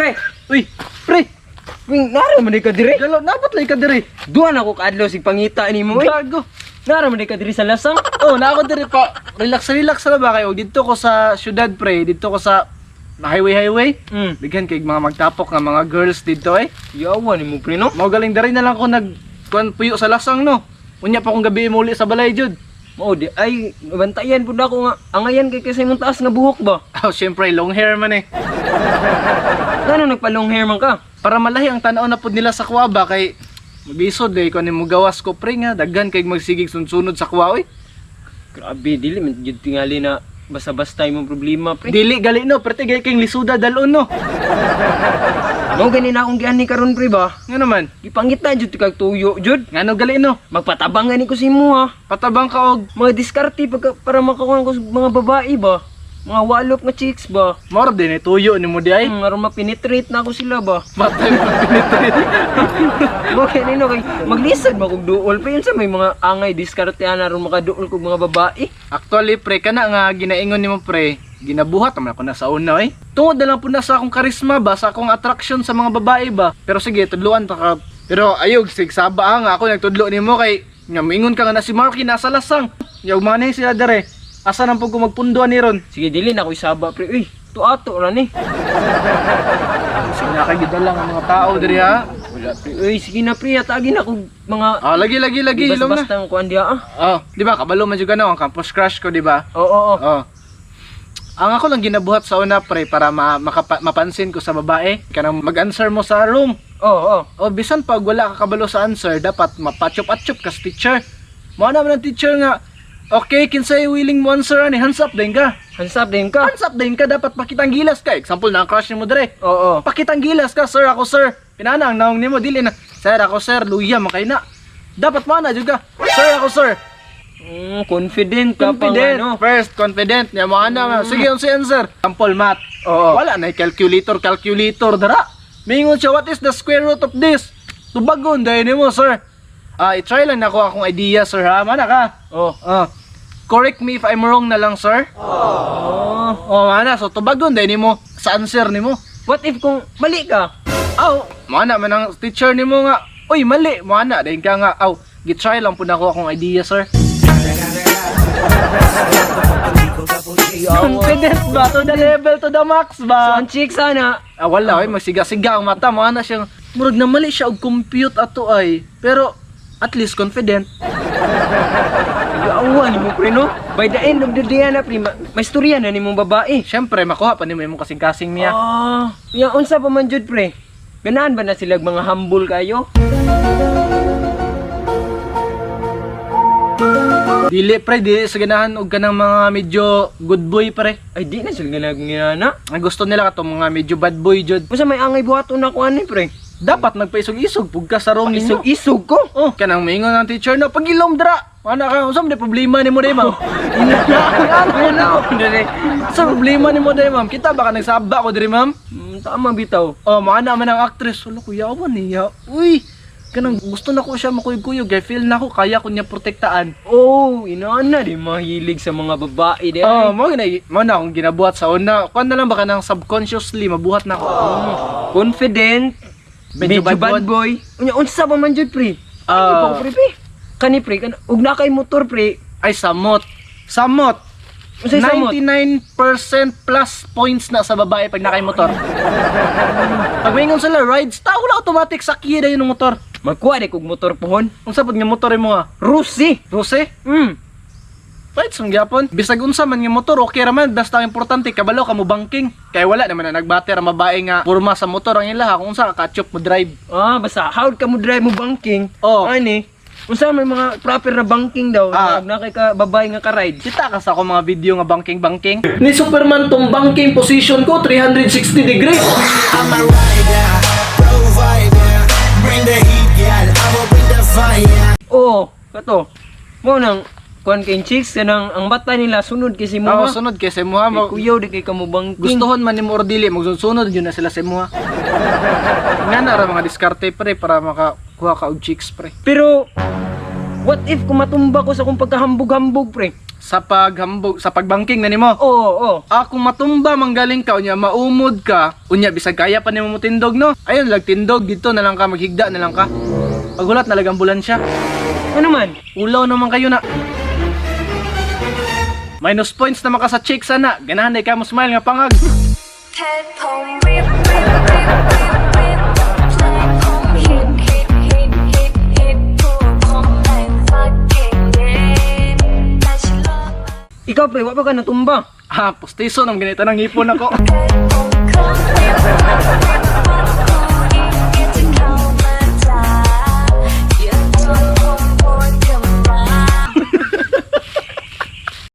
Pre, Uy, pre, wing nara man di ka diri. galo, dapat lang ka diri. Duha na ko kaadlaw sig pangita nimo oy. Gago. Nara man di ka diri sa lasang. Oh, na ako diri pa. Relax na ba kayo? Dito ko sa syudad, pre. Dito ko sa highway. Bigyan kay mga magtapok nga mga girls dito eh. Yawa nimo pre no. Mao galing diri na lang ko kuan puyo sa lasang no. Unya pa akong gabi muli sa balay jud. Mao di ay bantayan pud ako nga angayan kay kasi imong taas nga buhok ba. Oh, syempre long hair man eh. Ngano nagpa-long hair man ka? Para malahi ang tanaw na pud nila sa kuwaba kay magisod eh kun mo gawas ko pre nga daghan kay magsigig sunod sa kuwa oy. Grabe dili man jud tingali na basta-basta imong problema pre. Dili gali no, perti gay kay lisuda dalon no. Mao gani na akong giani karon pre ba? Nga naman, Gipangita jud kag tuyo jud. ngano gali no. Magpatabang gani ko si mo ha. Patabang ka og Mga diskarte para makakuha ko sa mga babae ba? Mga walop nga chicks ba? more din eh tuyo ni mo di ay. Aron ma-penetrate na ako sila ba? Matay mo penetrate. Mo kanino kay maglisod ba kog duol pa yun sa may mga angay diskarte ana aron makaduol kog mga babae. Actually pre kana nga ginaingon nimo pre, ginabuhat naman ako na sa una eh. Tungod na lang po na sa akong karisma ba, sa akong attraction sa mga babae ba. Pero sige, tudluan ta ka. Pero ayog sig saba nga ako nagtudlo nimo kay nga moingon ka nga na si Marky nasa lasang. Yaw manay sila dere. Asa nang pug ko magpunduan ni ron? Sige dili na ko isaba pre. Uy, tuato ra ni. Sige na kay gidala nga mga tao diri ha. Wala pre. Uy, sige na pre, atagi na kog mga Ah, lagi ilong na. basta ang kuan diha ah. Oh, di ba kabalo man jud ano ang campus crush ko, di ba? Oo, oo. Oh. Ang ako lang ginabuhat sa una pre para mapansin ko sa babae kanang mag-answer mo sa room. Oo, oo. O bisan pag wala ka kabalo sa answer, dapat mapachop-achop ka sa teacher. Mao naman ang teacher nga, okay, kinsay willing mo answer ani, hands up din ka. Hansap din ka. Hands up din ka, dapat pakitang gilas ka. Example na ang crush mo dire. Oo. Pakitang gilas ka, sir, ako sir. Pinana ang naong nimo dili na, sir, ako sir, luya makay na. Dapat mana jud ka. Sir, ako sir. Confident ka pa Confident. ano. First, confident. Niya mo ana. Sige, unsa answer? Example math. Oo. Wala na calculator dara. Mingon siya, what is the square root of this? Tubagon dahil nimo, sir. I-try lang nako akong idea, sir ha. Mana ka? Oh. Correct me if I'm wrong na lang, sir. Mana. So, tubagon dahil nimo sa answer nimo. What if kung mali ka? Mana man ang teacher nimo nga, uy, mali. Mana, dahil ka nga, gitry lang po na ako akong idea, sir. Confidence ba? To the level, to the max So ba? ang chick sana. Wala, magsiga-siga ang mata. Mana siya, murag na mali siya og compute ato ay. Pero, at least confident. Yawan mo pre no. By the end of the day na pre, may istorya na nimong babae. Siyempre, makuha pa nimo yung kasing-kasing niya. Ya unsa pa man jud pre? Ganahan ba na sila mga humble kayo? Dili pre, dili sa ganahan og kanang mga medyo good boy pre. Ay di na sila ginagana. Ang gusto nila katong mga medyo bad boy jud. Unsa may angay buhaton na ko ani pre? Dapat nagpaisog-isog pug ka sa room ninyo. Isog-isog ko. Kanang maingon ng teacher na pagilom dra. Ana ka, unsa may problema nimo day ma'am? Sa problema nimo day ma'am. Kita ba ka nagsaba ko diri ma'am? Tama bitaw. Maana man ang actress. Ulo ko yawan niya. Uy, kanang gusto na ko siya makuyog-kuyog. Kaya feel na ko kaya ko niya protektaan. Inaana di mahilig sa mga babae di. Mo na akong ginabuhat sa una. Kuan na lang baka nang subconsciously mabuhat na ako. Confident. Medyo bad boy. Unya unsa pa man jud pre? Ano pre pre? Kani pre, ug na kay motor pre. Ay samot. Samot. Unsay samot? 99% plus points na sa babae pag nakay motor. Pag maingon sila rides, wala automatic sakya na yun ng motor. Magkuha di kog motor pohon. Unsa pud nga motor mo ha? Rusi. Rose? Right, sang gyapon. Bisag unsa man nga motor, okay ra man. Basta ang importante kabalo ka mo banking. Kaya wala naman na nagbater ang babae nga porma sa motor ang ila kung unsa ka catch mo drive. Basta how ka mo drive mo banking. Ani? Unsa may mga proper na banking daw. Na kay ka babae nga ka-ride. Kita ka sa ako mga video nga banking. Ni Superman tong banking position ko 360 degrees. I'm a rider, provider, bring the heat, girl, I will bring the fire. Kato. Mo nang kuan kay chicks kanang ang mata nila sunod kay si mo. Sunod kay sa muha. Kuyaw di kay kamo banking. Gustohon man nimo or dili, magsunod yun na sila sa muha. Nga na ra mga diskarte pre para makakuha ka og chicks pre. Pero what if kung matumba ko sa kung pagkahambog-hambog pre? sa paghambog, sa pagbangking na nimo. Oo. Kung matumba manggaling ka unya maumod ka, unya bisag kaya pa nimo motindog no. Ayun lag tindog dito na lang ka maghigda na lang ka. Paghulat na lang ambulansya. Ano man? Ulaw naman kayo na. Minus points naman ka sa chicks sana. Ganahan ka mo smile nga pangag. Ikaw pre, wa pa ka natumba. Postiso nang ganito nang ipon ako.